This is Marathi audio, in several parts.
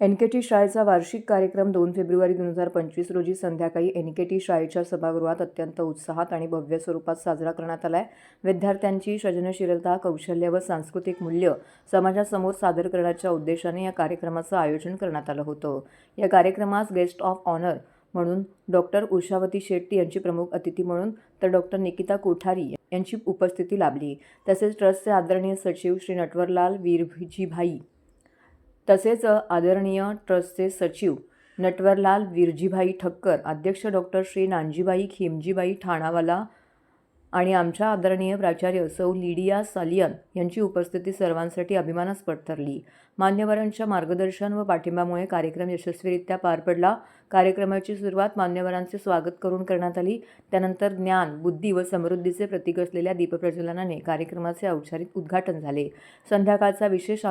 एन.के.टी. शाळेचा वार्षिक कार्यक्रम 2 फेब्रुवारी 2025 रोजी संध्याकाळी एन.के.टी. शाळेच्या सभागृहात अत्यंत उत्साहात आणि भव्य स्वरूपात साजरा करण्यात आला आहे. विद्यार्थ्यांची सृजनशीलता, कौशल्य व सांस्कृतिक मूल्य समाजासमोर सादर करण्याच्या उद्देशाने या कार्यक्रमाचं आयोजन करण्यात आलं होतं. या कार्यक्रमास गेस्ट ऑफ ऑनर म्हणून डॉक्टर उषावती शेट्टी यांची प्रमुख अतिथी म्हणून तर डॉक्टर निकिता कोठारी यांची उपस्थिती लाभली. तसेच ट्रस्टचे आदरणीय सचिव श्री नटवरलाल विरजीभाई तसेच आदरणीय ट्रस्टचे सचिव नटवरलाल विरजीभाई ठक्कर, अध्यक्ष डॉक्टर श्री नानजीबाई खिमजीबाई ठाणावाला आणि आमच्या आदरणीय प्राचार्य सौ लिडिया सालियन यांची उपस्थिती सर्वांसाठी अभिमानास्पद ठरली. मान्यवरांच्या मार्गदर्शन व पाठिंब्यामुळे कार्यक्रम यशस्वीरित्या पार पडला. कार्यक्रमाची सुरुवात मान्यवरांचे स्वागत करून करण्यात आली. त्यानंतर ज्ञान, बुद्धी व समृद्धीचे प्रतीक असलेल्या दीपप्रज्वलनाने कार्यक्रमाचे औपचारिक उद्घाटन झाले. संध्याकाळचा विशेष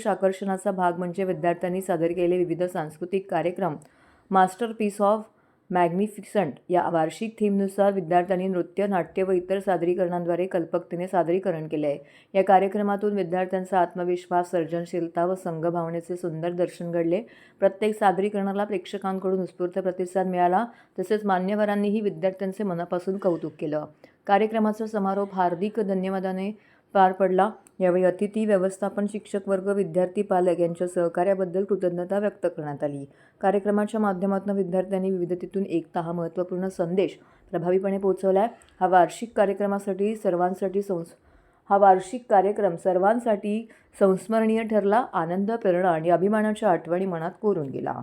आकर्षणाचा भाग म्हणजे विद्यार्थ्यांनी सादर केलेले विविध सांस्कृतिक कार्यक्रम. मास्टरपीस ऑफ मॅग्निफिसंट या वार्षिक थीमनुसार विद्यार्थ्यांनी नृत्य, नाट्य व इतर सादरीकरणांद्वारे कल्पकतेने सादरीकरण केले आहे. या कार्यक्रमातून विद्यार्थ्यांचा आत्मविश्वास, सर्जनशीलता व संघभावनेचे सुंदर दर्शन घडले. प्रत्येक सादरीकरणाला प्रेक्षकांकडून उत्स्फूर्त प्रतिसाद मिळाला. तसेच मान्यवरांनीही विद्यार्थ्यांचे मनापासून कौतुक केलं. कार्यक्रमाचा समारोप हार्दिक धन्यवादाने पार पडला. यावेळी अतिथी, व्यवस्थापन, शिक्षक वर्ग, विद्यार्थी, पालक यांच्या सहकार्याबद्दल कृतज्ञता व्यक्त करण्यात आली. कार्यक्रमाच्या माध्यमातून विद्यार्थ्यांनी विविधतेतून एकता हा महत्त्वपूर्ण संदेश प्रभावीपणे पोहोचवला. हा वार्षिक कार्यक्रम सर्वांसाठी संस्मरणीय ठरला. आनंद, प्रेरणा आणि अभिमानाच्या आठवणी मनात कोरून गेला.